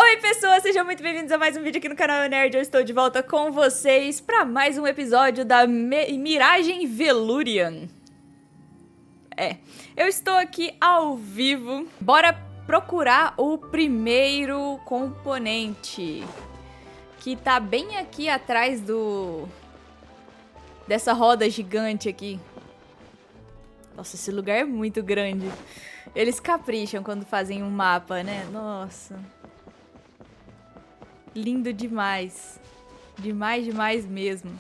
Oi pessoas, sejam muito bem-vindos a mais um vídeo aqui no canal Nerd. Eu estou de volta com vocês para mais um episódio da Miragem Veluriyam. Eu estou aqui ao vivo. Bora procurar o primeiro componente, que tá bem aqui atrás dessa roda gigante aqui. Nossa, esse lugar é muito grande. Eles capricham quando fazem um mapa, né? Nossa. Lindo demais. Demais, demais mesmo.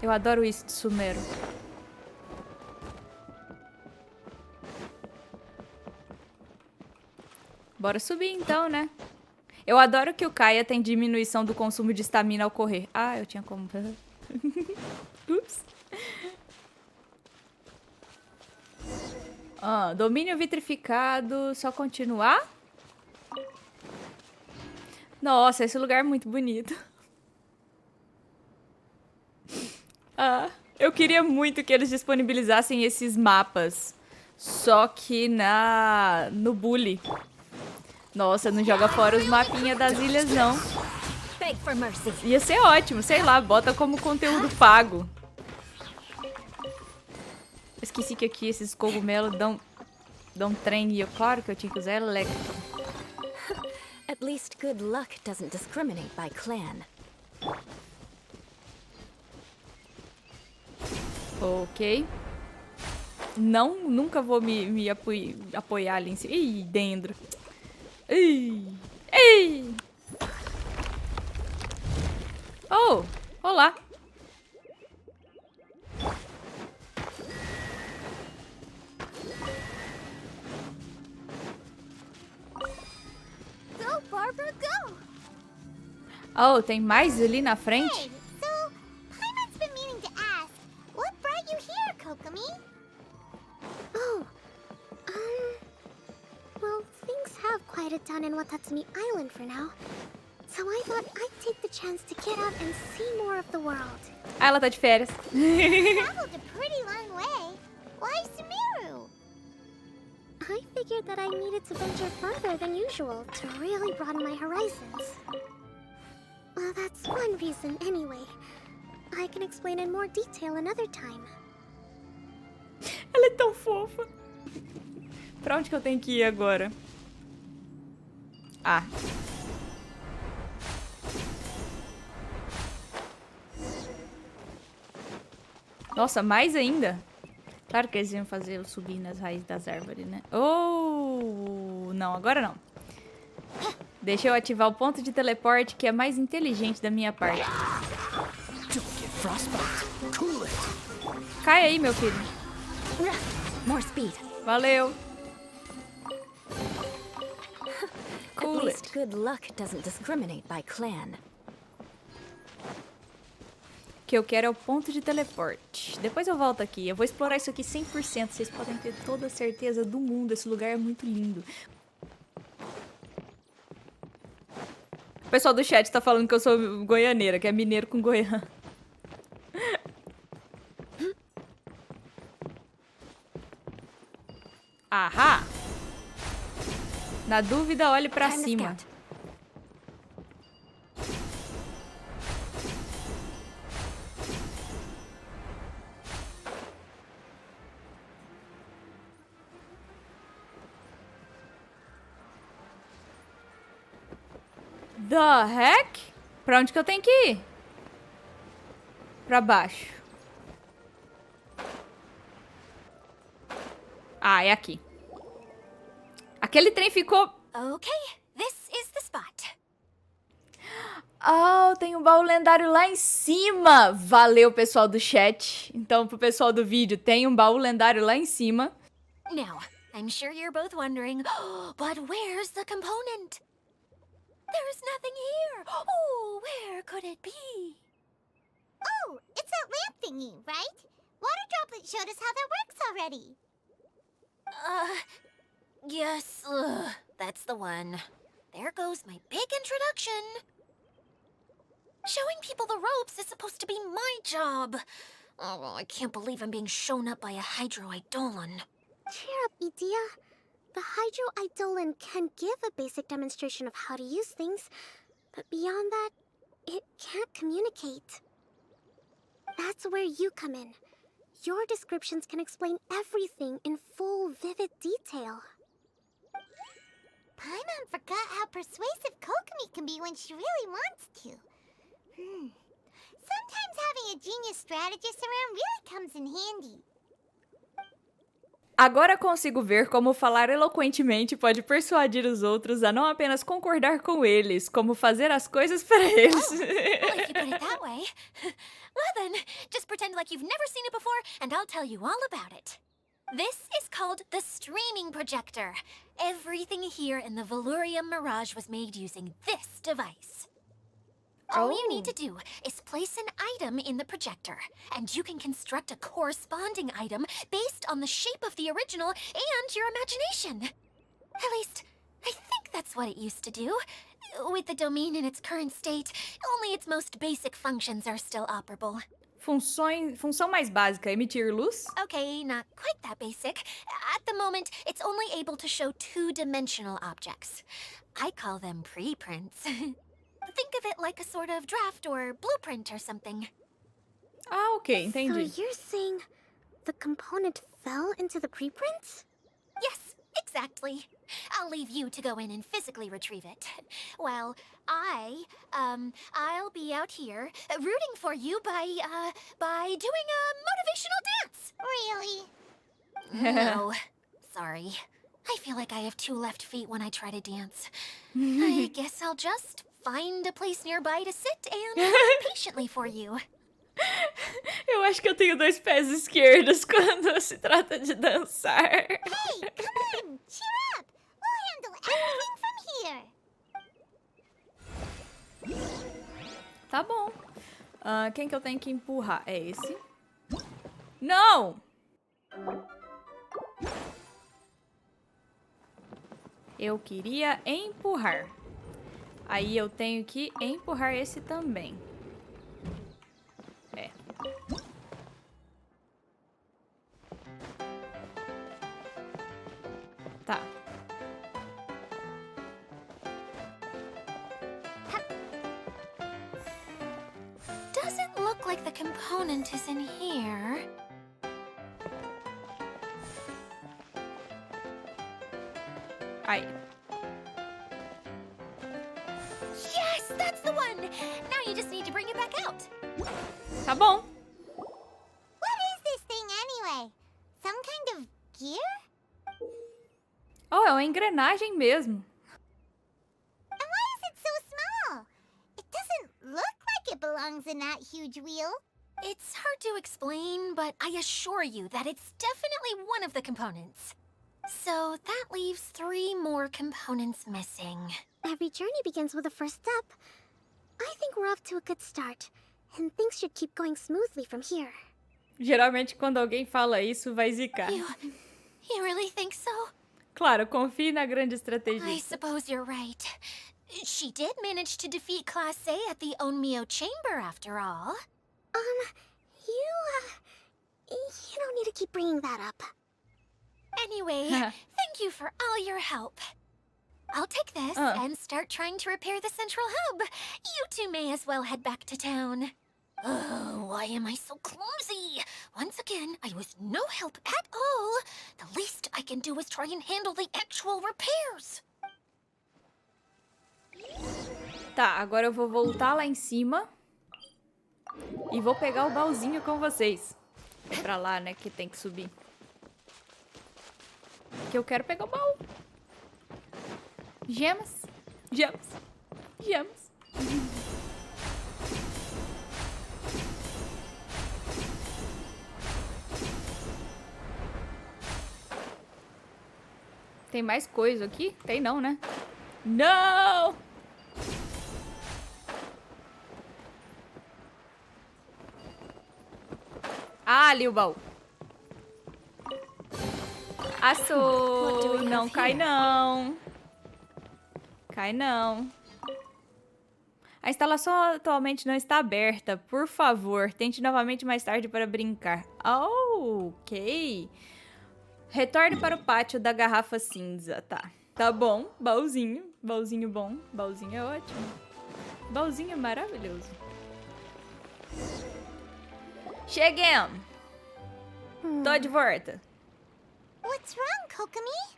Eu adoro isso de Sumero. Bora subir então, né? Eu adoro que o Kaeya tem diminuição do consumo de estamina ao correr. Ah, eu tinha como... Ups. Domínio vitrificado. Só continuar? Nossa, esse lugar é muito bonito. Eu queria muito que eles disponibilizassem esses mapas. Só que no Bully. Nossa, não joga fora os mapinhas das ilhas, não. Ia ser ótimo, sei lá, bota como conteúdo pago. Esqueci que aqui esses cogumelos dão trem e claro que eu tinha que usar elétrico. At least good luck doesn't discriminate by clan. Ok. Não, nunca vou me apoiar ali em cima. Ih, dentro. Ih, ei. Oh, olá. Oh, tem mais ali na frente? Hey, so Paimon's been meaning to ask, what brought you here, Kokomi? Oh, well, things have quieted down in Watatsumi Island for now. So I thought I'd take the chance to get out and see more of the world. Ah, ela tá de férias. Traveled a pretty long way. Why Sumeru? I figured that I needed to venture further than usual to really broaden my horizons. Well, that's one reason anyway. I can explain in more detail another time. Ela é tão fofa. Pra onde que eu tenho que ir agora? Ah. Nossa, mais ainda? Claro que eles iam fazer eu subir nas raízes das árvores, né? Oh! Não, agora não. Deixa eu ativar o ponto de teleporte, que é mais inteligente da minha parte. Cai aí, meu filho. More speed. Valeu. At least good luck doesn't discriminate by clan. O que eu quero é o ponto de teleporte. Depois eu volto aqui. Eu vou explorar isso aqui 100%. Vocês podem ter toda a certeza do mundo. Esse lugar é muito lindo. O pessoal do chat tá falando que eu sou goianeira, que é mineiro com goiano. Ahá! Na dúvida, olhe pra cima. The heck? Pra onde que eu tenho que ir? Pra baixo. Ah, é aqui. Aquele trem ficou... Okay, this is the spot. Oh, tem um baú lendário lá em cima. Valeu, pessoal do chat. Então, pro pessoal do vídeo, tem um baú lendário lá em cima. Now, I'm sure you're both wondering, but where's the component? There's nothing here. Oh, where could it be? Oh, it's that lamp thingy, right? Water Droplet showed us how that works already. Yes, that's the one. There goes my big introduction. Showing people the ropes is supposed to be my job. Oh, I can't believe I'm being shown up by a Hydro Eidolon. Cheer up, Idia. The Hydro Eidolon can give a basic demonstration of how to use things, but beyond that, it can't communicate. That's where you come in. Your descriptions can explain everything in full, vivid detail. Paimon forgot how persuasive Kokomi can be when she really wants to. Sometimes having a genius strategist around really comes in handy. Agora consigo ver como falar eloquentemente pode persuadir os outros a não apenas concordar com eles, como fazer as coisas para eles. Well, if you put it that way. Well then, just pretend like you've never seen it before, and I'll tell you all about it. This is called the streaming projector. Everything here in the Veluriyam Mirage was made using this device. All you need to do is place an item in the projector, and you can construct a corresponding item based on the shape of the original and your imagination. At least, I think that's what it used to do. With the domain in its current state, only its most basic functions are still operable. Função mais básica, emitir luz? Okay, not quite that basic. At the moment, it's only able to show two-dimensional objects. I call them preprints. Think of it like a sort of draft or blueprint or something. Ah, ok, entendi. So you're saying the component fell into the preprints? Yes, exactly. I'll leave you to go in and physically retrieve it. Well, I'll be out here rooting for you by doing a motivational dance. Really? No, sorry. I feel like I have two left feet when I try to dance. I guess I'll just find a place nearby to sit and wait patiently for you. Eu acho que eu tenho dois pés esquerdos quando se trata de dançar. Hey, come on! Cheer up! We'll handle everything from here! Tá bom. Quem que eu tenho que empurrar? É esse? Não! Eu queria empurrar. Aí eu tenho que empurrar esse também. É. Tá. Doesn't look like the component is in here. Aí. Yes, that's the one! Now you just need to bring it back out. Tá bom. What is this thing anyway? Some kind of gear? Oh, é uma engrenagem mesmo. And why is it so small? It doesn't look like it belongs in that huge wheel. It's hard to explain, but I assure you that it's definitely one of the components. So that leaves 3 more components missing. Every journey begins with a first step. I think we're off to a good start, and things should keep going smoothly from here. Geralmente quando alguém fala isso, vai zicar. You really think so? Claro, confie na grande I estratégia. suppose you're right. She did manage to defeat Class A at the Onmyo Chamber, after all. You don't need to keep bringing that up. Anyway, thank you for all your help. I'll take this and start trying to repair the central hub. You two may as well head back to town. Oh, why am I so clumsy? Once again, I was no help at all. The least I can do is try and handle the actual repairs. Tá, agora eu vou voltar lá em cima. E vou pegar o baúzinho com vocês. É pra lá, né, que tem que subir. Que eu quero pegar o baú. Gemas. Gemas. Gemas. Tem mais coisa aqui? Tem não, né? Não! Ah, ali o baú. Assou! Não cai não. Cai não. A instalação atualmente não está aberta. Por favor, tente novamente mais tarde para brincar. Oh, ok. Retorne para o pátio da garrafa cinza. Tá bom. Baúzinho. Baúzinho bom. Baúzinho é ótimo. Baúzinho é maravilhoso. Cheguemos. Tô de volta. What's wrong, Kokomi?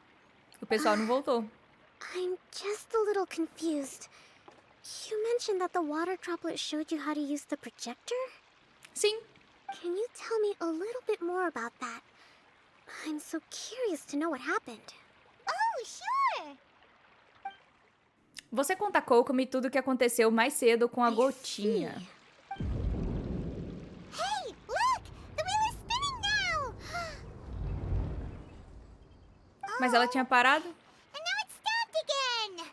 O pessoal não voltou. I'm just a little confused. You mentioned that the water droplet showed you how to use the projector? Sim. Can you tell me a little bit more about that? I'm so curious to know what happened. Oh, sure. Você conta a Kokomi tudo o que aconteceu mais cedo com a gotinha. Hey, look! The wheel is spinning now! Mas ela tinha parado? And now it's stopped again!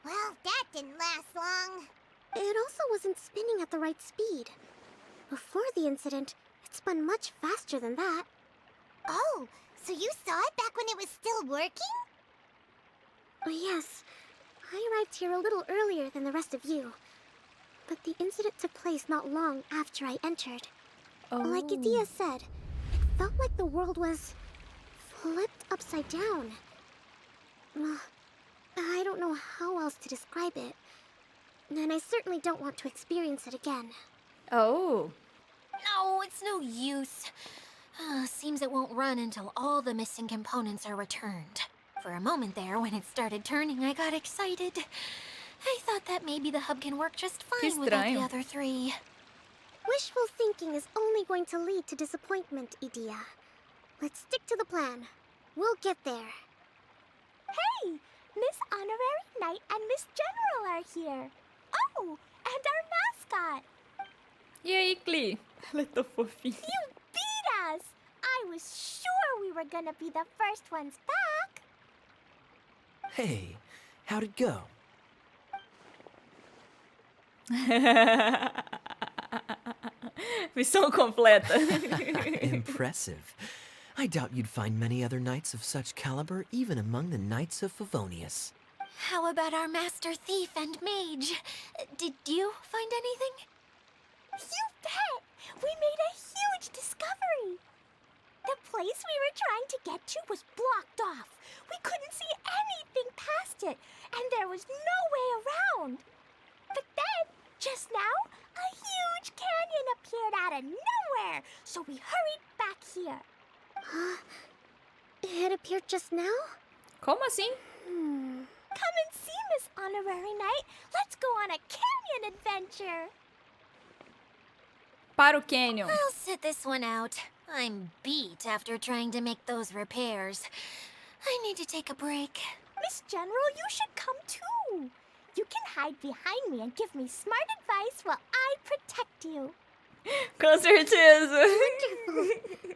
Well, that didn't last long. It also wasn't spinning at the right speed. Before the incident, it spun much faster than that. Oh, so you saw it back when it was still working? Yes, I arrived here a little earlier than the rest of you. But the incident took place not long after I entered. Oh. Like Kaeya said, it felt like the world was flipped upside down. I don't know how else to describe it. And I certainly don't want to experience it again. Oh. No, it's no use. Seems it won't run until all the missing components are returned. For a moment there, when it started turning, I got excited. I thought that maybe the hub can work just fine without the other three. Wishful thinking is only going to lead to disappointment, Idea. Let's stick to the plan. We'll get there. Hey, Miss Honorary Knight and Miss General are here. Oh, and our mascot. E aí, Klee? Ela é tão fofinha. You beat us! I was sure we were gonna be the first ones back. Hey, how'd it go? Missão completa. Impressive. I doubt you'd find many other knights of such caliber even among the knights of Favonius. How about our master thief and mage? Did you find anything? You bet! We made a huge discovery! The place we were trying to get to was blocked off. We couldn't see anything past it, and there was no way around. But then, just now, a huge canyon appeared out of nowhere, so we hurried back here. It appeared just now? Como assim? Come and see, Miss Honorary Knight. Let's go on a canyon adventure. Para o Canyon. I'll sit this one out. I'm beat after trying to make those repairs. I need to take a break. Miss General, you should come too. You can hide behind me and give me smart advice while I protect you. Com certeza. Wonderful.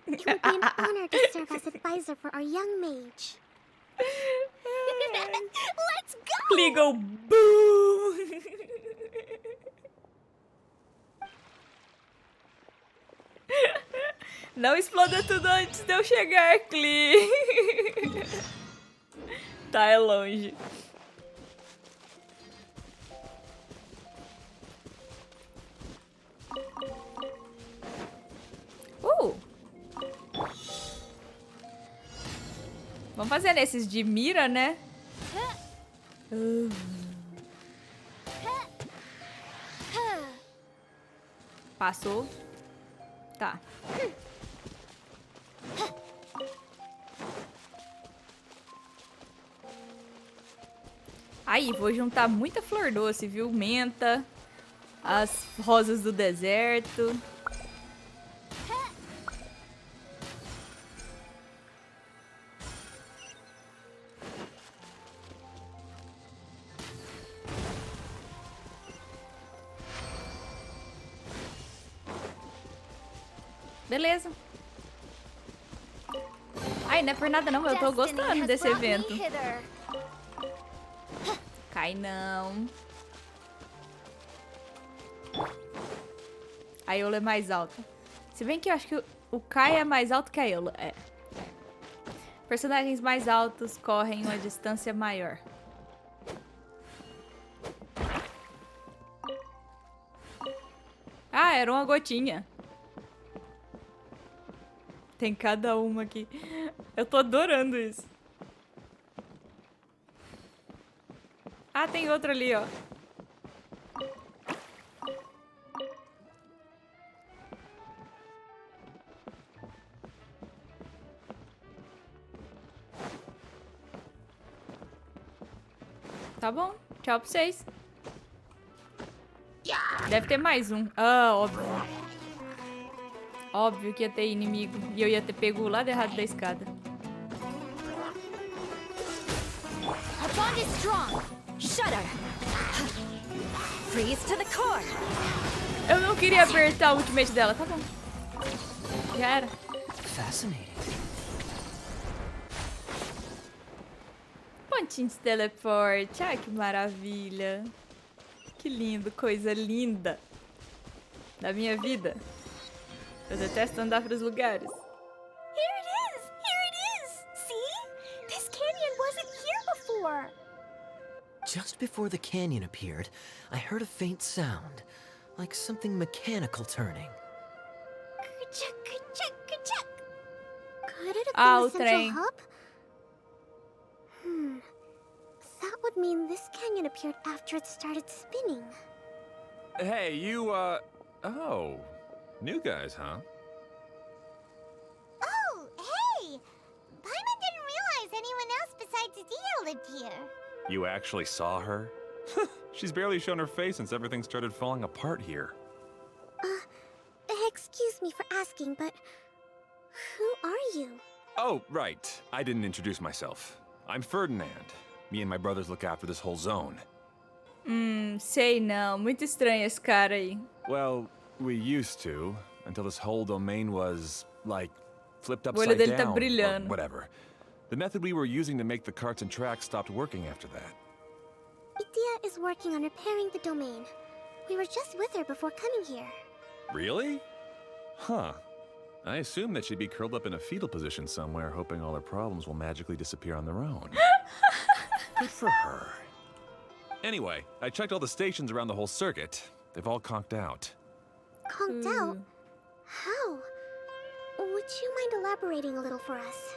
It would be an honor to serve as advisor for our young mage. Let's go! Klee go boo. Não exploda tudo antes de eu chegar, Klee. Tá, é longe. Vamos fazer nesses de mira, né? Passou. Tá. Aí, vou juntar muita flor doce, viu? Menta, as rosas do deserto. Beleza. Ai, não é por nada não, eu tô gostando desse evento. Cai não. A Eula é mais alta. Se bem que eu acho que o Kaeya é mais alto que a Eula. É. Personagens mais altos correm uma distância maior. Ah, era uma gotinha. Tem cada uma aqui. Eu tô adorando isso. Ah, tem outro ali, ó. Tá bom. Tchau pra vocês. Deve ter mais um. Ah, óbvio. Óbvio que ia ter inimigo. E eu ia ter pego o lado errado da escada. Our bond is strong. Shudder. Freeze to the core. Eu não queria apertar o ultimate dela. Tá bom. Já era. Fascinating. Pontinho de teleporte. Ai, que maravilha. Que lindo, coisa linda. Da minha vida. Eu detesto andar para os lugares. Here it is! Here it is! See? This canyon wasn't here before. Just before the canyon appeared, I heard a faint sound, like something mechanical turning. Ka-chuck, ka-chuck, ka-chuck. Could it have Ah, been o the central trem. hub? That would mean this canyon appeared after it started spinning. Hey, you, oh. New guys, huh? Oh, hey! Paimon didn't realize anyone else besides Dia lived here. You actually saw her? She's barely shown her face since everything started falling apart here. Excuse me for asking, but who are you? Oh, right. I didn't introduce myself. I'm Ferdinand. Me and my brothers look after this whole zone. Sei não. Muito estranho esse cara aí. Well, we used to, until this whole domain was, like, flipped O olho upside dele tá down, or brilhando. whatever. The method we were using to make the carts and tracks stopped working after that. Dia is working on repairing the domain. We were just with her before coming here. Really? Huh. I assume that she'd be curled up in a fetal position somewhere, hoping all her problems will magically disappear on their own. Good for her. Anyway, I checked all the stations around the whole circuit. They've all conked out. Conked out? How? Would you mind elaborating a little for us?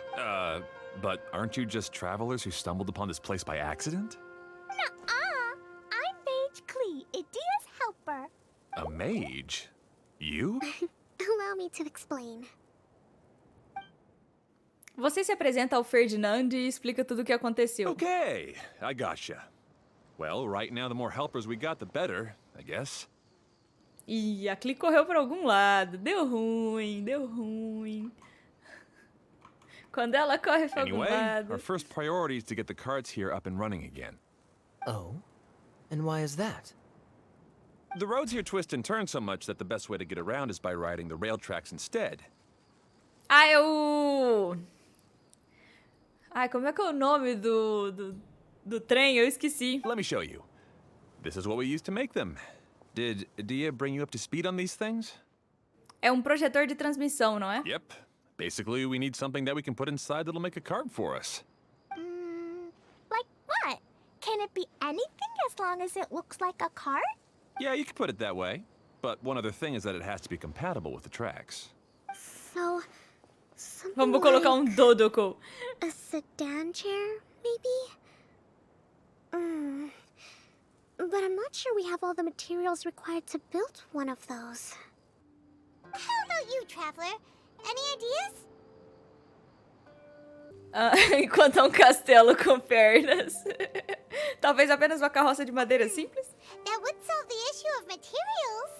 But aren't you just travelers who stumbled upon this place by accident? Nuh-uh. I'm Mage Klee, Idia's helper. A mage? You? Allow me to explain. Você se apresenta ao Ferdinand e explica tudo o que aconteceu. Okay, I gotcha. Well, right now the more helpers we got, the better, I guess. Ih, a Klee correu para algum lado. Deu ruim, deu ruim. Quando ela corre para algum Anyway, lado. our first priority is to get the carts here up and running again. Oh? And why is that? The roads here twist and turn so much that the best way to get around is by riding the rail tracks instead. Ah, é o... Ai, como é que é o nome do trem? Eu esqueci. Let me show you. This is what we used to make them. Did Dia bring you up to speed on these things? É um projetor de transmissão, não é? Yep. Basically, we need something that we can put inside that'll make a cart for us. Like what? Can it be anything as long as it looks like a cart? Yeah, you could put it that way. But one other thing is that it has to be compatible with the tracks. So, something Vamos colocar like Dodoko. a sedan chair, maybe? But I'm not sure we have all the materials required to build one of those. How about you, Traveler? Any ideas? Enquanto é um castelo com pernas. Talvez apenas uma carroça de madeira simples? That would solve the issue of materials.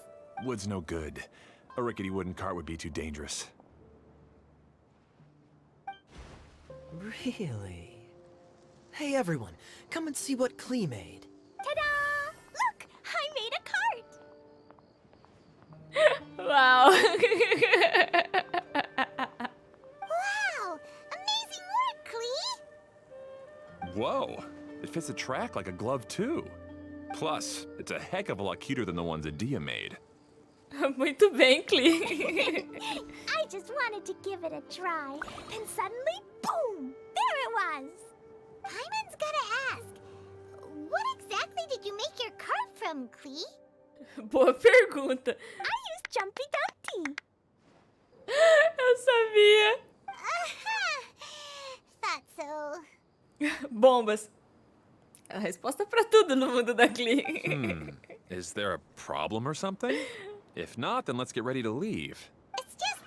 Wood's no good. A rickety wooden cart would be too dangerous. Really? Hey everyone, come and see what Klee made. Ta-da! Look, I made a cart. Uau! Wow! Amazing work, Klee! Whoa! It fits the track like a glove, too. Plus, it's a heck of a lot cuter than the ones that Dia made. Muito bem, Klee. I just wanted to give it a try. Then suddenly, boom! There it was! Paimon's gotta ask, what exactly did you make your cart from, Klee? Boa pergunta. I used Jumpy Dumpty. Eu sabia. Aha! so... Bombas. A resposta pra tudo no mundo da Klee. Is there a problem or something? If not, then let's get ready to leave. It's just...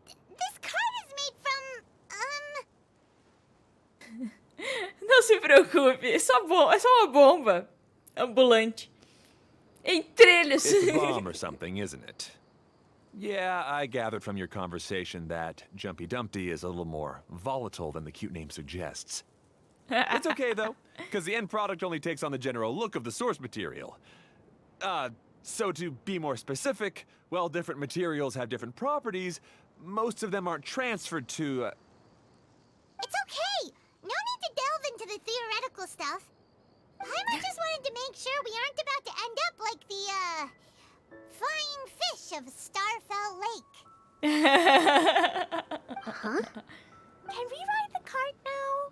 This card is made from... Não se preocupe, é só uma bomba ambulante. Em trilhos. It's a bomb or something, isn't it? Yeah, I gathered from your conversation that Jumpy Dumpty is a little more volatile than the cute name suggests. It's okay, though, because the end product only takes on the general look of the source material. So to be more specific, while different materials have different properties, most of them aren't transferred to... It's okay! No need to delve into the theoretical stuff. Paimon just wanted to make sure we aren't about to end up like the, flying fish of Starfell Lake. Huh? Can we ride the cart now?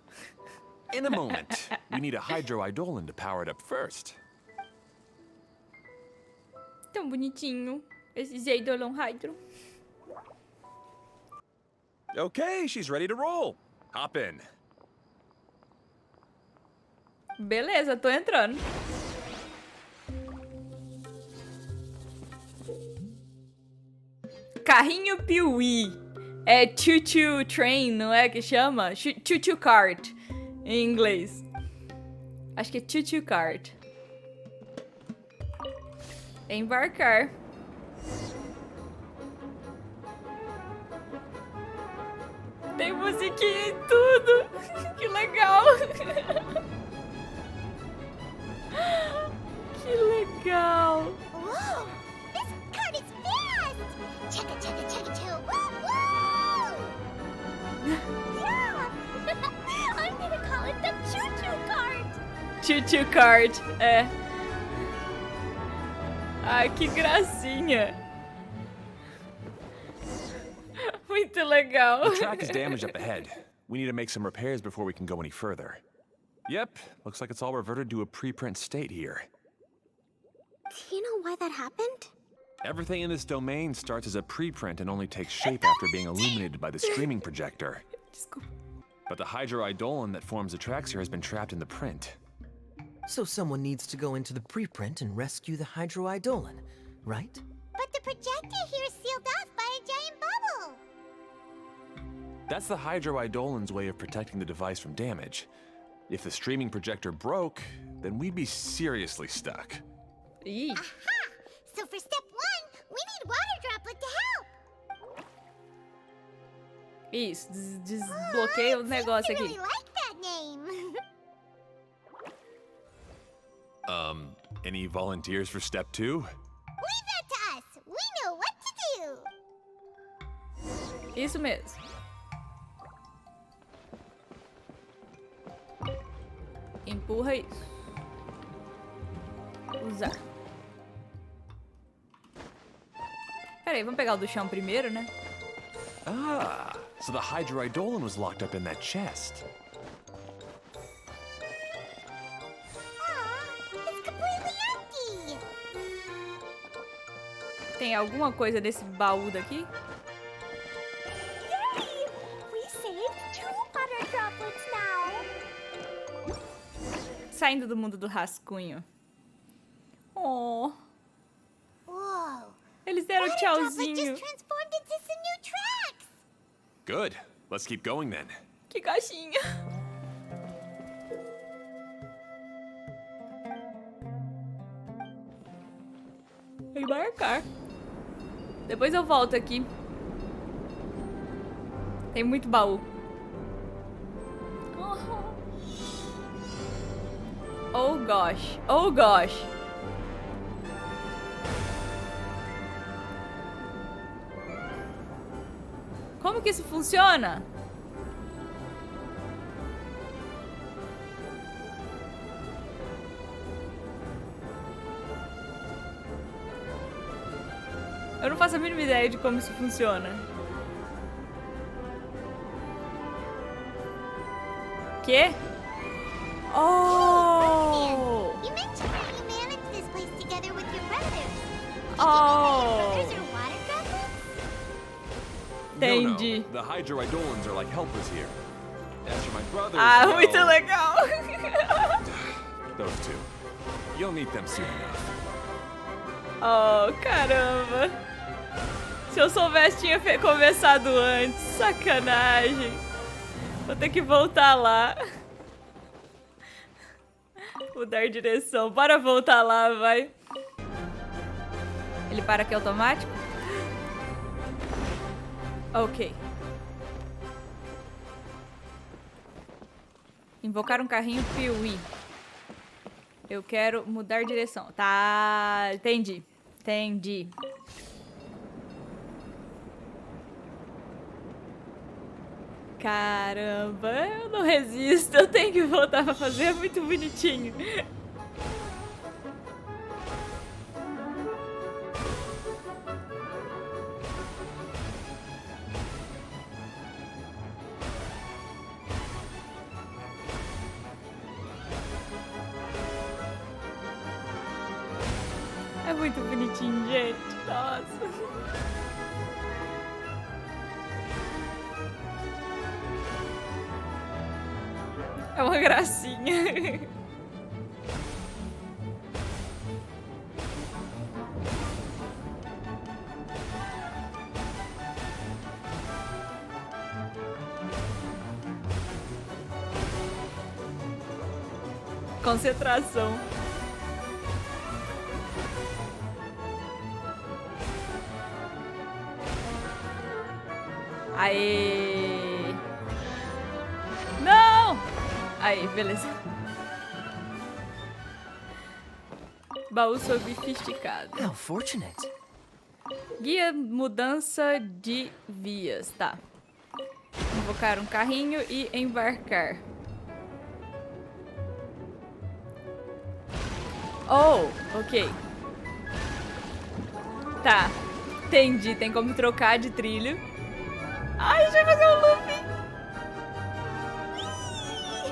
In a moment. We need a hydroidolin to power it up first. Tão bonitinho. Esse Zeidolon Hydro. Okay, she's ready to roll. Hop in. Beleza, tô entrando. Carrinho Piuí. É choo-choo train, não é que chama? Choo-choo cart, em inglês. Acho que é choo-choo cart. Embarcar. Tem musiquinha e tudo. Que legal. Que legal. Whoa! This cart is fast! Chugga chugga chugga choo! Woo woo! Yeah! I'm gonna call it the choo-choo cart! Choo-choo cart, é. Ai, que gracinha. Muito legal. The track is damaged up ahead. We need to make some repairs before we can go any further. Yep, looks like it's all reverted to a preprint state here. Do you know why that happened? Everything in this domain starts as a preprint and only takes shape after being illuminated by the streaming projector. Desculpa. But the hydroidolin that forms the tracks here has been trapped in the print. So someone needs to go into the preprint and rescue the hydroidolin, right? But the projector here is sealed off by a giant bubble! That's the hydroidolin's way of protecting the device from damage. If the streaming projector broke, then we'd be seriously stuck. Ih, Aha! So for step 1, we need water droplet to help! isso, desbloqueia o negócio I aqui. really like that name! Any volunteers for step 2? Leave that to us! We know what to do! Isso mesmo. Empurra isso. Usar. Peraí, vamos pegar o do chão primeiro, né? Ah, so the hydroidolin was locked up in that chest. Aw, it's completely empty! Tem alguma coisa nesse baú daqui? Yay! We saved 2 water droplets now! Saindo do mundo do rascunho. Oh, Whoa! eles deram Water droplet tchauzinho. just transformed into some new tracks! Good. Let's keep going then. Que caixinha. Embarcar. Depois eu volto aqui. Tem muito baú. Oh gosh. Oh gosh. Como que isso funciona? Eu não faço a mínima ideia de como isso funciona. Quê? Oh! You mentioned how you managed this place together with your brothers. Oh! Brothers are water droplets? Entendi. No, the hydroidolins are like helpers here. As for my brothers, Ah, well, muito legal. those two. You'll meet them soon enough. Oh, caramba. Se eu soubesse, tinha começado antes. Sacanagem. Vou ter que voltar lá. Mudar direção. Bora voltar lá, vai. Ele para aqui automático? Ok. Invocar um carrinho Piuí. Eu quero mudar direção. Tá, entendi. Entendi. Caramba, eu não resisto. Eu tenho que voltar pra fazer. É muito bonitinho. É muito bonitinho, gente. Nossa. É uma gracinha. Concentração. Aê! Não! Aí, beleza. Baú sofisticado. How fortunate. Guia mudança de vias. Tá. Invocar um carrinho e embarcar. Oh, ok. Tá. Entendi. Tem como trocar de trilho. Ai, deixa eu fazer um looping.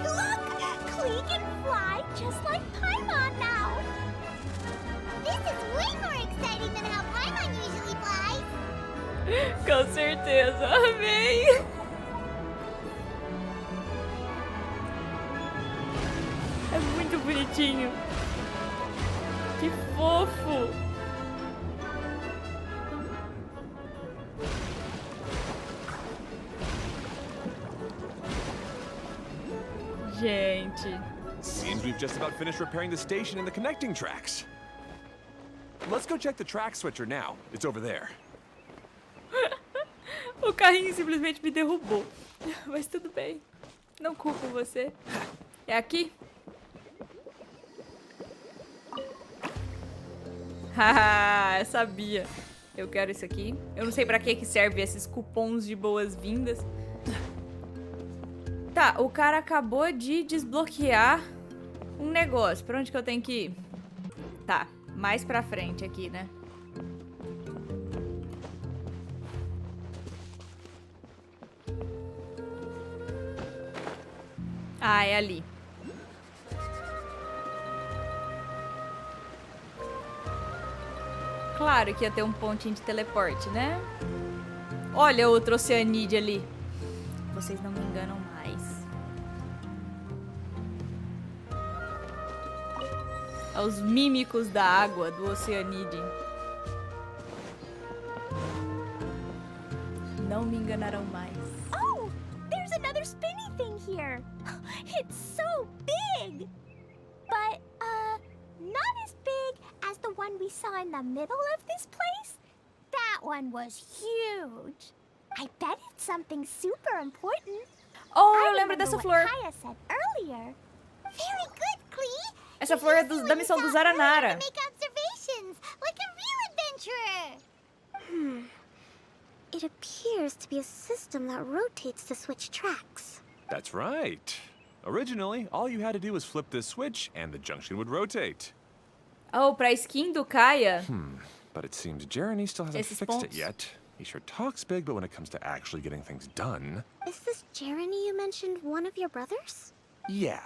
Look! Klee can fly just like Paimon now! This is way more exciting than how Paimon usually flies. Com certeza. Amei. É muito bonitinho. Que fofo. Gente. Seems we've just about finished repairing the station and the connecting tracks. Let's go check the track switcher now. It's over there. O carrinho simplesmente me derrubou. Mas tudo bem. Não culpo você. É aqui? Haha, eu sabia. Eu quero isso aqui. Eu não sei pra que serve esses cupons de boas-vindas. Tá, o cara acabou de desbloquear um negócio. Pra onde que eu tenho que ir? Tá, mais pra frente aqui, né? Ah, é ali. Claro que ia ter um pontinho de teleporte, né? Olha outro oceanídeo ali. Vocês não me enganam mais. Aos mímicos da água do oceanídeo. Não me enganarão mais. Oh! There's another spinny thing here! It's so big! But, not as big as the one we saw in the middle of this place. That one was huge. I bet it's something super important. Oh, I eu lembro remember dessa what flor. Kaeya said earlier. Very good, Klee. Essa flor é da missão do Zaranara. Make observations, like a real adventurer. It appears to be a system that rotates to switch tracks. That's right. Originally, all you had to do was flip this switch and the junction would rotate. Oh, pra skin do Kaeya. But it seems Jeremy still hasn't Esses fixed it pontos. yet. He sure talks big, but when it comes to actually getting things done... Is this Jeremy you mentioned one of your brothers? Yeah.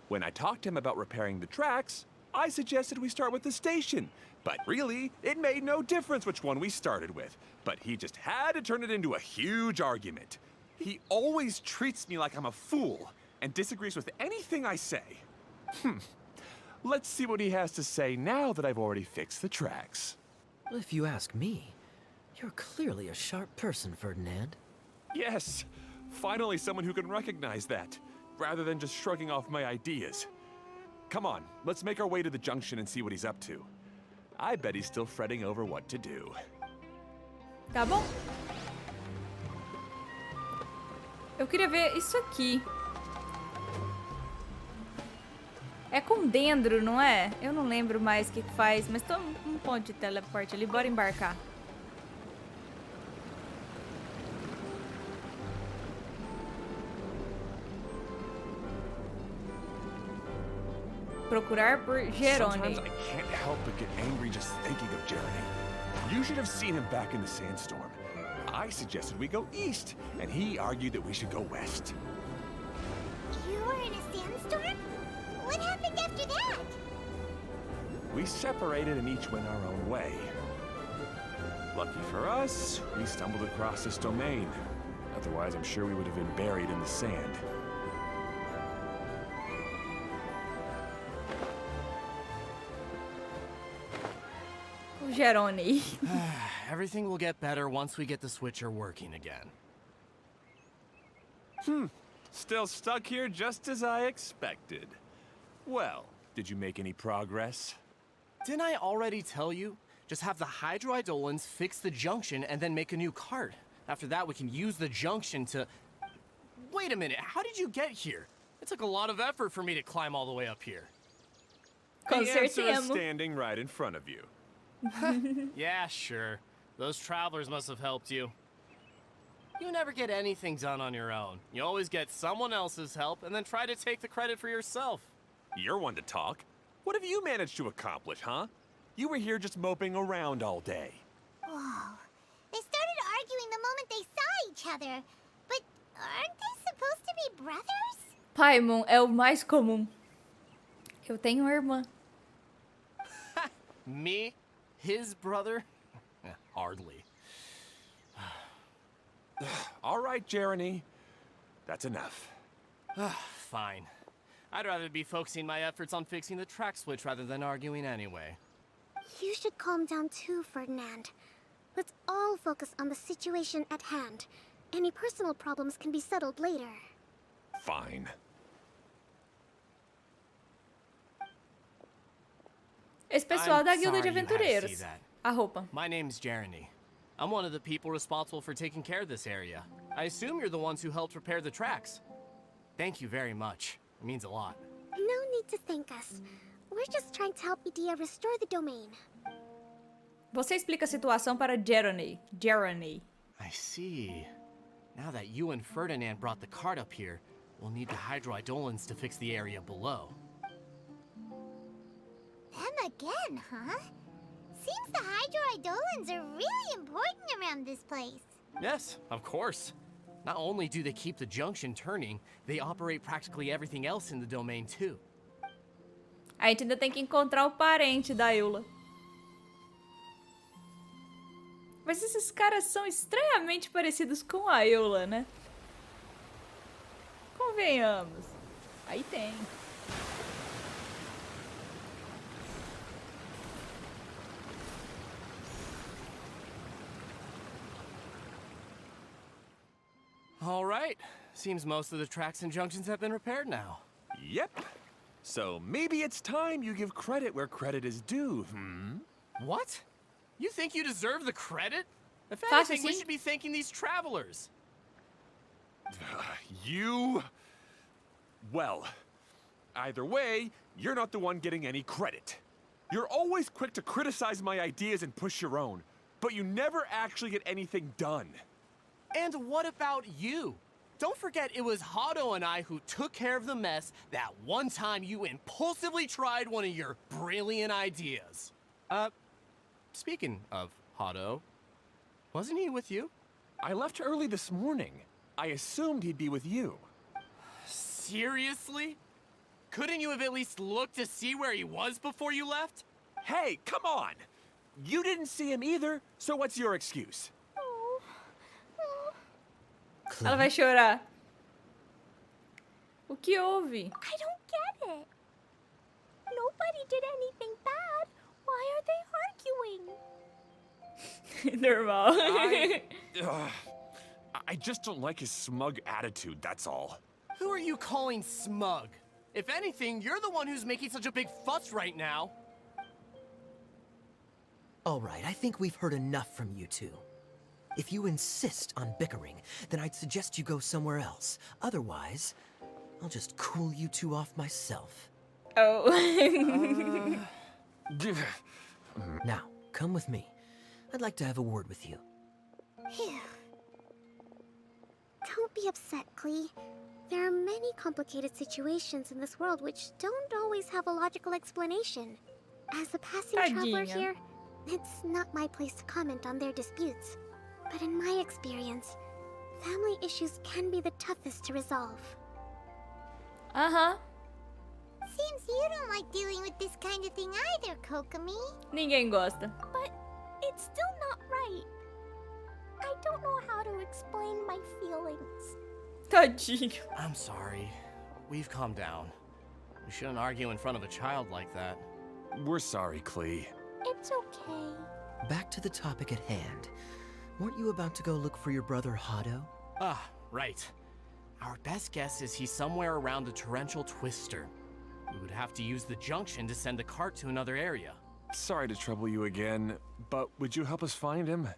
When I talked to him about repairing the tracks, I suggested we start with the station. But really, it made no difference which one we started with. But he just had to turn it into a huge argument. He always treats me like I'm a fool and disagrees with anything I say. Let's see what he has to say now that I've already fixed the tracks. Well, if you ask me, you're clearly a sharp person, Ferdinand. Yes, finally someone who can recognize that, rather than just shrugging off my ideas. Come on, let's make our way to the junction and see what he's up to. I bet he's still fretting over what to do. Tá bom? Eu queria ver isso aqui. É com dendro, não é? Eu não lembro mais o que faz, mas tem um ponto de teleporte ali. Bora embarcar. Procurar por Jerone. Sometimes I can't help but get angry just thinking of Jeremy. You should have seen him back in the sandstorm. I suggested we go east, and he argued that we should go west. You were in a sandstorm? What happened after that? We separated and each went our own way. Lucky for us, we stumbled across this domain. Otherwise, I'm sure we would have been buried in the sand. O Jerone. Everything will get better once we get the switcher working again. Still stuck here just as I expected. Well, did you make any progress? Didn't I already tell you? Just have the hydroidolins fix the junction and then make a new cart. After that, we can use the junction to... Wait a minute, how did you get here? It took a lot of effort for me to climb all the way up here. The answer is Consertemos. standing right in front of you. Yeah, sure. Those travelers must have helped you. You never get anything done on your own. You always get someone else's help and then try to take the credit for yourself. You're one to talk. What have you managed to accomplish, huh? You were here just moping around all day. Whoa. They started arguing the moment they saw each other. But aren't they supposed to be brothers? Paimon é o mais comum. Eu tenho uma irmã. Me? His brother? Hardly. All right, Jeremy. That's enough. Fine. I'd rather be focusing my efforts on fixing the track switch rather than arguing anyway. You should calm down too, Ferdinand. Let's all focus on the situation at hand. Any personal problems can be settled later. Fine. Esse pessoal I'm da Guilda de sorry you had to Aventureiros. see that. A roupa. My name's Jeremy. I'm one of the people responsible for taking care of this area. I assume you're the ones who helped repair the tracks. Thank you very much. It means a lot. No need to thank us. We're just trying to help Idea restore the domain. Você explica a situação para Jerone. Jerone. I see. Now that you and Ferdinand brought the cart up here, we'll need the hydroidolins to fix the area below. Them again, huh? Seems the hydroidolins are really important around this place. Yes, of course. Not only do they keep the junction turning, they operate practically everything else in the domain too. A gente ainda tem que encontrar o parente da Eula. Mas esses caras são estranhamente parecidos com a Eula, né? Convenhamos. Aí tem. All right. Seems most of the tracks and junctions have been repaired now. Yep. So maybe it's time you give credit where credit is due, What? You think you deserve the credit? If Fácil anything, we assim? should be thanking these travelers. You... Well, either way, you're not the one getting any credit. You're always quick to criticize my ideas and push your own, but you never actually get anything done. And what about you? Don't forget it was Hado and I who took care of the mess that one time you impulsively tried one of your brilliant ideas. Speaking of Hado, wasn't he with you? I left early this morning. I assumed he'd be with you. Seriously? Couldn't you have at least looked to see where he was before you left? Hey, come on! You didn't see him either, so what's your excuse? Ela vai chorar. O que houve? I don't get it. Nobody did anything bad. Why are they arguing? Normal. I just don't like his smug attitude, that's all. Who are you calling smug? If anything, you're the one who's making such a big fuss right now. All right, I think we've heard enough from you two. If you insist on bickering, then I'd suggest you go somewhere else. Otherwise, I'll just cool you two off myself. Oh. Now, come with me. I'd like to have a word with you. Phew. Don't be upset, Klee. There are many complicated situations in this world which don't always have a logical explanation. As a passing traveler Tadinha. here, it's not my place to comment on their disputes. But in my experience, family issues can be the toughest to resolve. Aham. Seems you don't like dealing with this kind of thing either, Kokomi. Ninguém gosta. But it's still not right. I don't know how to explain my feelings. Tadinho. I'm sorry. We've calmed down. We shouldn't argue in front of a child like that. We're sorry, Klee. It's okay. Back to the topic at hand. Weren't you about to go look for your brother Hado? Ah, right. Our best guess is he's somewhere around the torrential twister. We would have to use the junction to send the cart to another area. Sorry to trouble you again, but would you help us find him?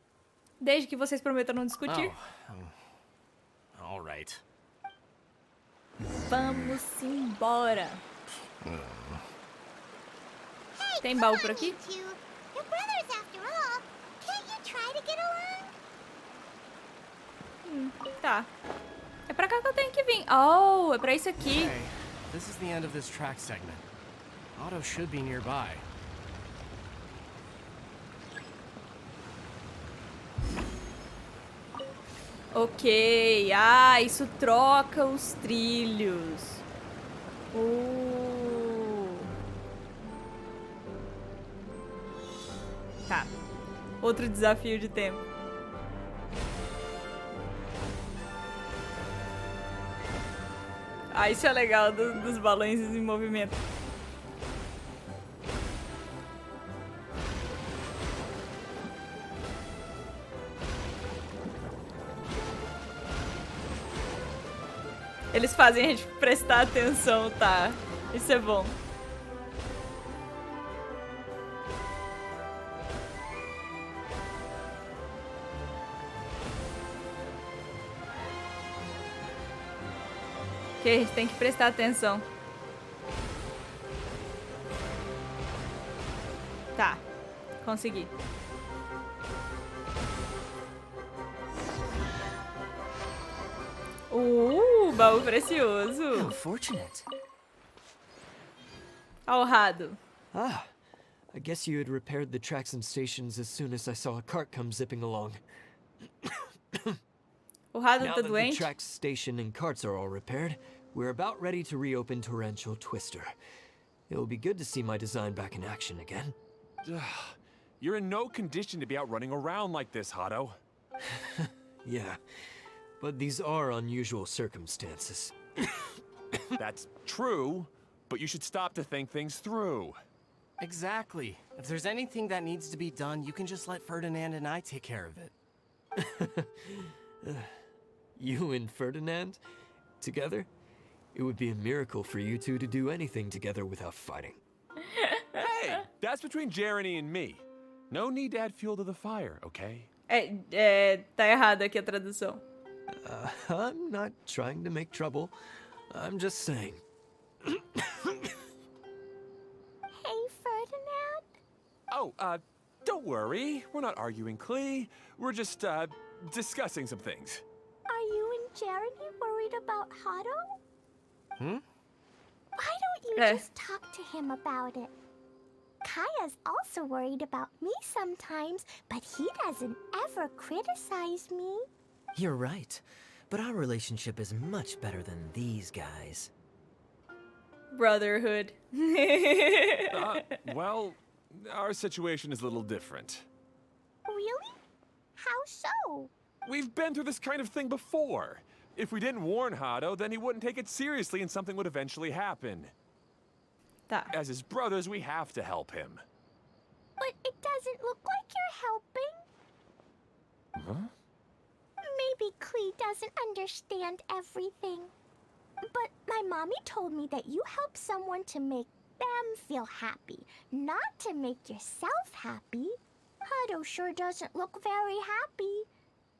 Desde que vocês prometam não discutir. All right. Vamos embora. Hey, Tem come baú on, por aqui? you two. You're brothers after all. Can't you try to get along? Tá. É pra cá que eu tenho que vir. Oh, é pra isso aqui. Okay, this is the end of this track segment. Otto should be nearby. Ok. Ah, isso troca os trilhos. Tá. Outro desafio de tempo. Ah, isso é legal, dos balões em movimento. Eles fazem a gente prestar atenção, tá? Isso é bom. Que a gente tem que prestar atenção. Tá, consegui. Baú precioso. How fortunate. Honrado. Ah, I guess you had repaired the tracks and stations as soon as I saw a cart come zipping along. Honrado Now tá that the doente? tracks, station, and carts are all repaired, we're about ready to reopen Torrential Twister. It'll be good to see my design back in action again. You're in no condition to be out running around like this, Hado. Yeah, but these are unusual circumstances. That's true, but you should stop to think things through. Exactly. If there's anything that needs to be done, you can just let Ferdinand and I take care of it. You and Ferdinand? Together? It would be a miracle for you two to do anything together without fighting. Hey, that's between Jeremy and me. No need to add fuel to the fire, okay? Tá errado aqui a tradução. I'm not trying to make trouble. I'm just saying. Hey, Ferdinand? Oh, don't worry. We're not arguing, Klee. We're just, discussing some things. Are you and Jeremy worried about Hado? Why don't you just talk to him about it? Kaeya's also worried about me sometimes, but he doesn't ever criticize me. You're right, but our relationship is much better than these guys. Brotherhood. Well, our situation is a little different. Really? How so? We've been through this kind of thing before. If we didn't warn Hado, then he wouldn't take it seriously and something would eventually happen. Tá. As his brothers, we have to help him. But it doesn't look like you're helping. Huh? Maybe Klee doesn't understand everything. But my mommy told me that you help someone to make them feel happy, not to make yourself happy. Hado sure doesn't look very happy.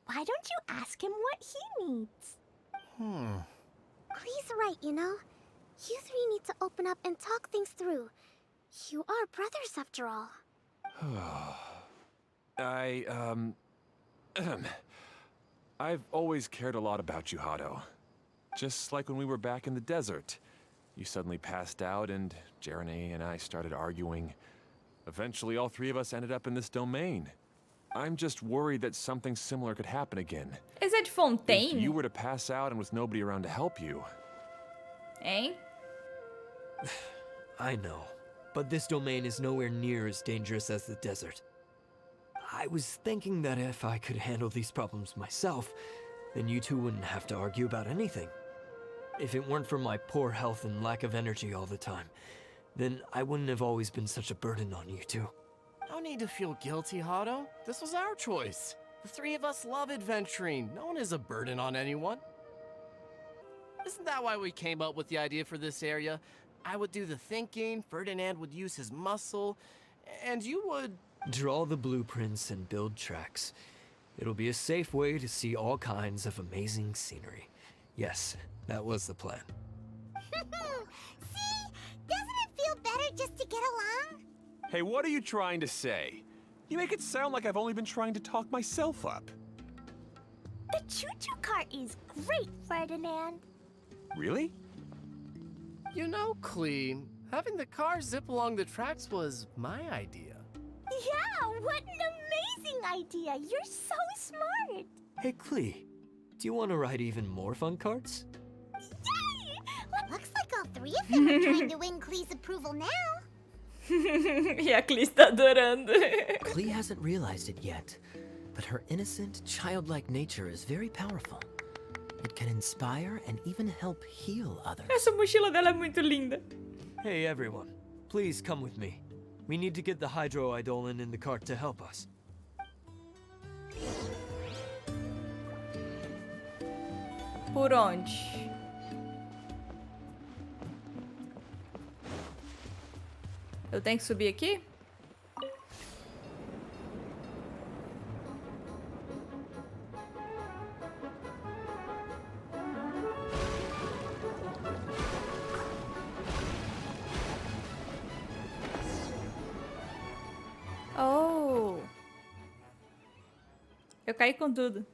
Why don't you ask him what he needs? Klee's right, you know. You three need to open up and talk things through. You are brothers after all. I've always cared a lot about you, Hado. Just like when we were back in the desert. You suddenly passed out and Jeremy and I started arguing. Eventually, all three of us ended up in this domain. I'm just worried that something similar could happen again. Is it Fontaine? If you were to pass out and with nobody around to help you. Hein? I know, but this domain is nowhere near as dangerous as the desert. I was thinking that if I could handle these problems myself, then you two wouldn't have to argue about anything. If it weren't for my poor health and lack of energy all the time, then I wouldn't have always been such a burden on you two. No need to feel guilty, Hado. This was our choice. The three of us love adventuring. No one is a burden on anyone. Isn't that why we came up with the idea for this area? I would do the thinking, Ferdinand would use his muscle, and you would... Draw the blueprints and build tracks. It'll be a safe way to see all kinds of amazing scenery. Yes, that was the plan. See? Doesn't it feel better just to get along? Hey, what are you trying to say? You make it sound like I've only been trying to talk myself up. The choo-choo cart is great, Ferdinand. Really? You know, Klee, having the car zip along the tracks was my idea. Yeah, what an amazing idea. You're so smart. Hey, Klee, do you want to ride even more fun carts? Yay! Looks like all three of them are trying to win Klee's approval now. E a Klee está adorando. Klee hasn't realized it yet, but her innocent, childlike nature is very powerful. It can inspire and even help heal others. Essa mochila dela é muito linda. Hey, everyone, please come with me. We need to get the hydroidolin in the cart to help us. Por onde? Eu tenho que subir aqui? Oh! Eu caí com tudo.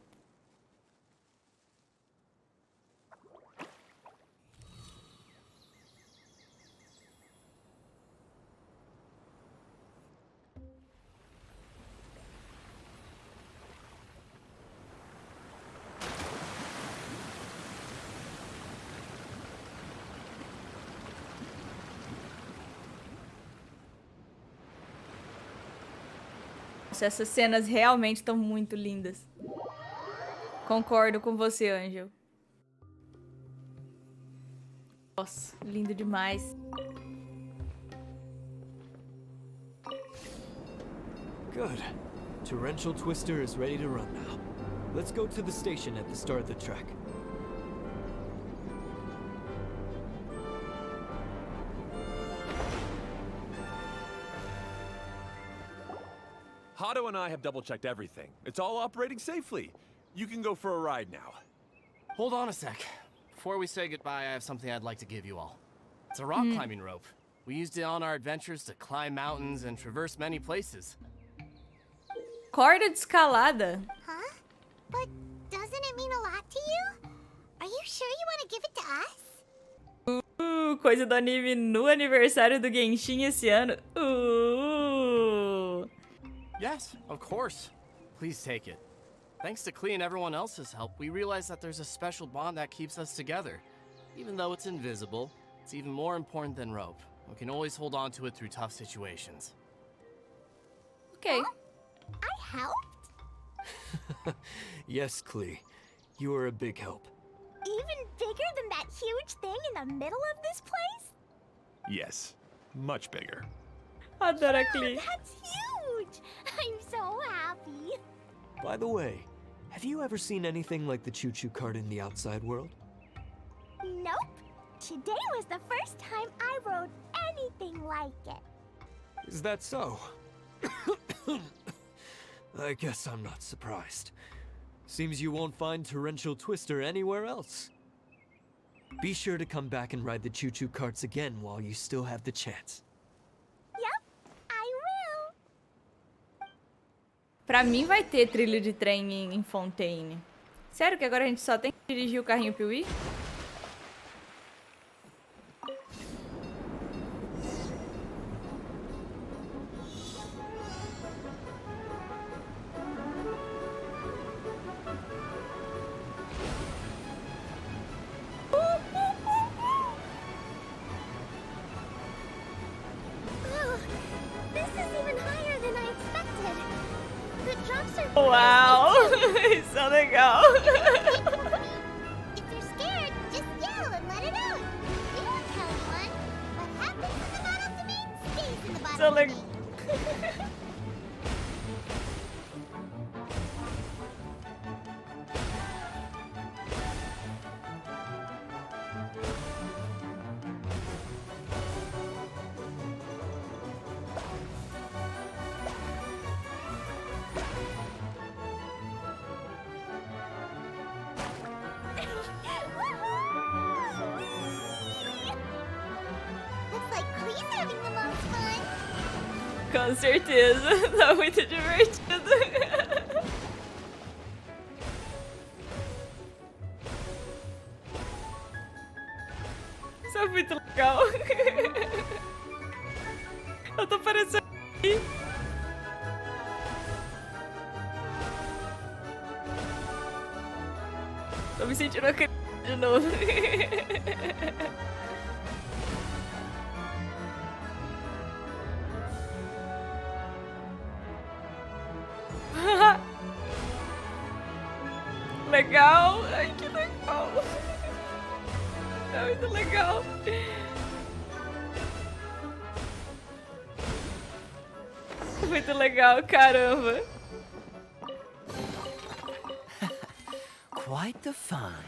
Essas cenas realmente estão muito lindas. Concordo com você, Angel. Nossa, lindo demais. Good. Torrential Twister is ready to run now. Let's go to the station at the start of the track. Hado and I have double-checked everything. It's all operating safely. You can go for a ride now. Hold on a sec. Before we say goodbye, I have something I'd like to give you all. It's a rock climbing rope. We used it on our adventures to climb mountains and traverse many places. Corda de escalada. Huh? But doesn't it mean a lot to you? Are you sure you want to give it to us? Coisa do anime no aniversário do Genshin esse ano. Yes, of course. Please take it. Thanks to Klee and everyone else's help, we realized that there's a special bond that keeps us together. Even though it's invisible, it's even more important than rope. We can always hold on to it through tough situations. Ok. I helped? Yes, Klee. You are a big help. Even bigger than that huge thing in the middle of this place? Yes, much bigger. Adoro a Klee. That's huge! I'm so happy. By the way, have you ever seen anything like the choo-choo cart in the outside world? Nope. Today was the first time I rode anything like it. Is that so? I guess I'm not surprised. Seems you won't find Torrential Twister anywhere else. Be sure to come back and ride the choo-choo carts again while you still have the chance. Yep, I will. Pra mim vai ter trilho de trem em Fontaine. Sério que agora a gente só tem que dirigir o carrinho Piuí? Oh, this is even higher than I expected. The jumps are Uau! Isso é legal. If you're scared, just yell and let it out. We won't tell anyone. What happens in the bottom domain stays in the bottom So, like- domain. Looks like Klee's having the most fun. Com certeza. Tá muito divertido. Isso é muito legal. Eu tô parecendo aqui. Tô me sentindo uma criança de novo. Legal. Ai, que legal. É muito legal. Muito legal, caramba. Quite the find.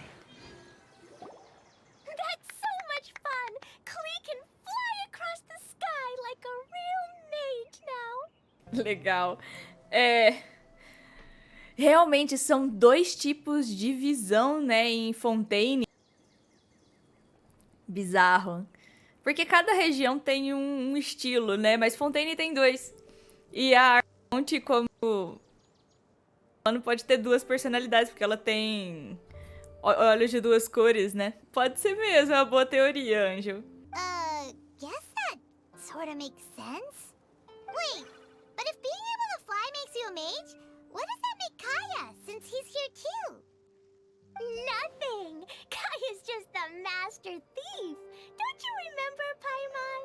That's so much fun! Klee can fly across the sky like a real mage now. Legal. Realmente são dois tipos de visão, né, em Fontaine. Bizarro. Porque cada região tem um estilo, né? Mas Fontaine tem dois. E a Arconte, como não pode ter duas personalidades, porque ela tem olhos de duas cores, né? Pode ser mesmo, é uma boa teoria, Anjo. Guess that sorta makes sense. Wait, but if being able to fly makes you a mage, what does that make Kaeya, since he's here too? Nothing! Kaeya's just the master thief! Don't you remember, Paimon?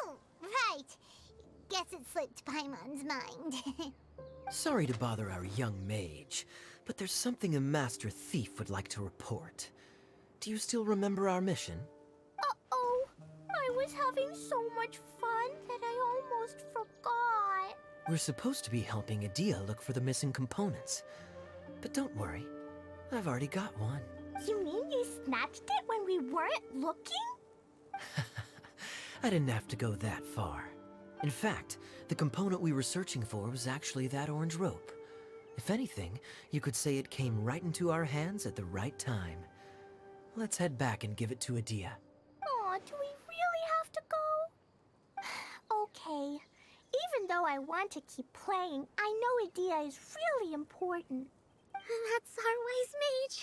Oh, right. Guess it slipped Paimon's mind. Sorry to bother our young mage, but there's something a master thief would like to report. Do you still remember our mission? Uh-oh! I was having so much fun that I almost forgot. We're supposed to be helping Adia look for the missing components. But don't worry, I've already got one. You mean you snatched it when we weren't looking? I didn't have to go that far. In fact, the component we were searching for was actually that orange rope. If anything, you could say it came right into our hands at the right time. Let's head back and give it to Adia. Aw, do we really have to go? Okay. Even though I want to keep playing, I know Adia is really important. That's our wise mage.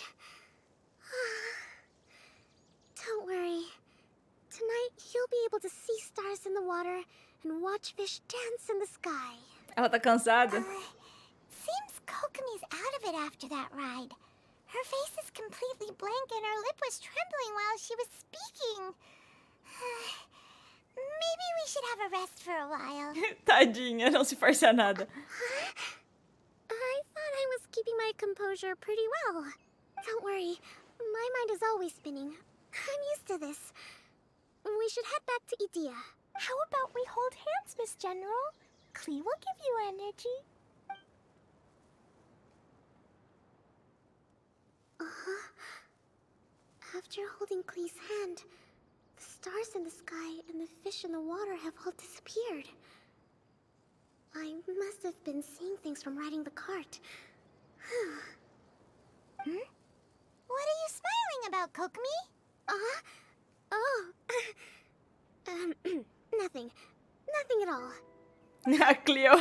Don't worry. Tonight, he'll be able to see stars in the water and watch fish dance in the sky. Ela tá cansada? Seems Kokomi's out of it after that ride. Her face is completely blank and her lip was trembling while she was speaking. Maybe we should have a rest for a while. Tadinha, não se força a nada. keeping my composure pretty well. Don't worry, my mind is always spinning. I'm used to this. We should head back to Idea. How about we hold hands, Miss General? Klee will give you energy. After holding Klee's hand, the stars in the sky and the fish in the water have all disappeared. I must have been seeing things from riding the cart. What are you smiling about, Kokomi? Nothing. Nothing at all. A Klee é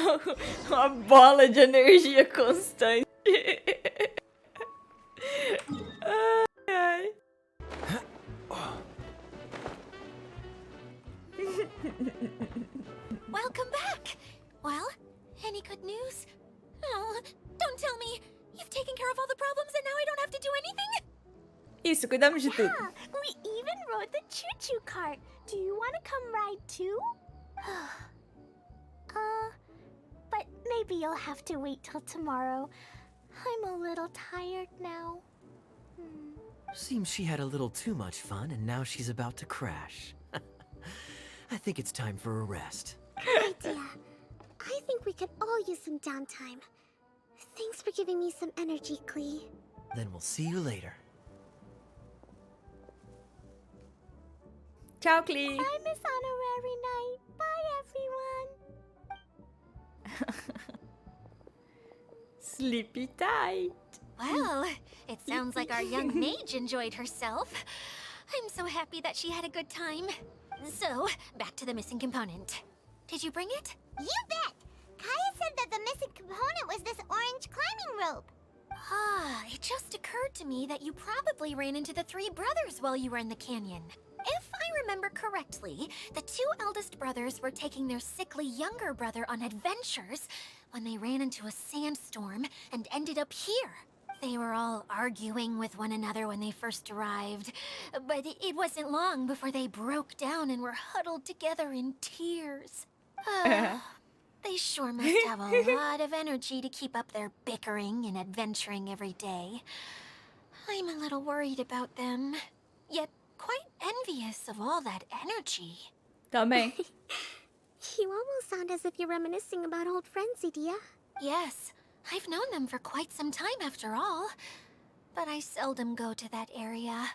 uma bola de energia constante. Ai, ai. Welcome back! Well, any good news? Oh, don't tell me! You've taken care of all the problems and now I don't have to do anything? Isso, cuidamos de tudo. Yeah, we even rode the choo-choo cart. Do you want to come ride too? But maybe you'll have to wait till tomorrow. I'm a little tired now. Seems she had a little too much fun and now she's about to crash. I think it's time for a rest. Good idea. I think we could all use some downtime. Thanks for giving me some energy, Klee. Then we'll see you later. Tchau, Klee. Bye, Miss Honorary Knight. Bye, everyone. Sleepy tight. Well, it sounds like our young mage enjoyed herself. I'm so happy that she had a good time. So, back to the missing component. Did you bring it? You bet! Kaeya said that the missing component was this orange climbing rope. Ah, it just occurred to me that you probably ran into the three brothers while you were in the canyon. If I remember correctly, the two eldest brothers were taking their sickly younger brother on adventures when they ran into a sandstorm and ended up here. They were all arguing with one another when they first arrived, but it wasn't long before they broke down and were huddled together in tears. They sure must have a lot of energy to keep up their bickering and adventuring every day. I'm a little worried about them, yet quite envious of all that energy. Também. You almost sound as if you're reminiscing about old friends, Idea. Yes, I've known them for quite some time after all. But I seldom go to that area.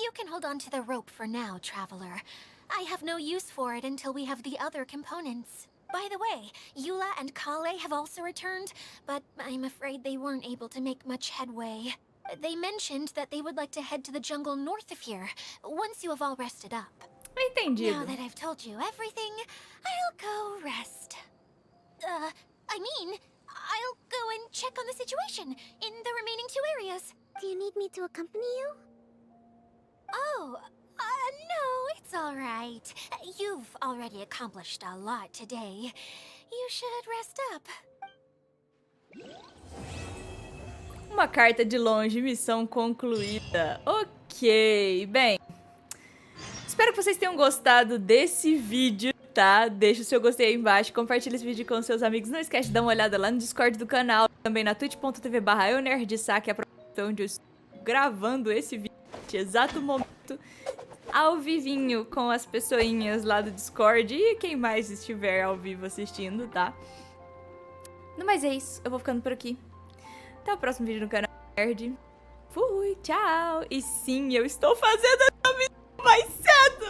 You can hold on to the rope for now, Traveler. I have no use for it until we have the other components. By the way, Eula and Klee have also returned, but I'm afraid they weren't able to make much headway. They mentioned that they would like to head to the jungle north of here, once you have all rested up. Entendido. Now that I've told you everything, I'll go rest. I'll go and check on the situation in the remaining two areas. Do you need me to accompany you? Oh, no, it's all right. You've already accomplished a lot today. You should rest up. Uma carta de longe, missão concluída. Ok, bem. Espero que vocês tenham gostado desse vídeo, tá? Deixa o seu gostei aí embaixo, compartilha esse vídeo com seus amigos. Não esquece de dar uma olhada lá no Discord do canal, também na twitch.tv/eunerdcontato, que é onde eu estou gravando esse vídeo neste exato momento, ao vivinho, com as pessoinhas lá do Discord e quem mais estiver ao vivo assistindo, tá? No mais é isso, eu vou ficando por aqui. Até o próximo vídeo no canal Nerd. Fui, tchau! E sim, eu estou fazendo essa missão mais cedo!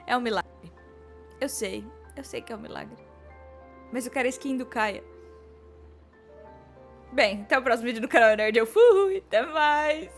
É um milagre. Eu sei que é um milagre. Mas eu quero a skin do Kaeya. Bem, até o próximo vídeo no canal Nerd. Eu fui, até mais!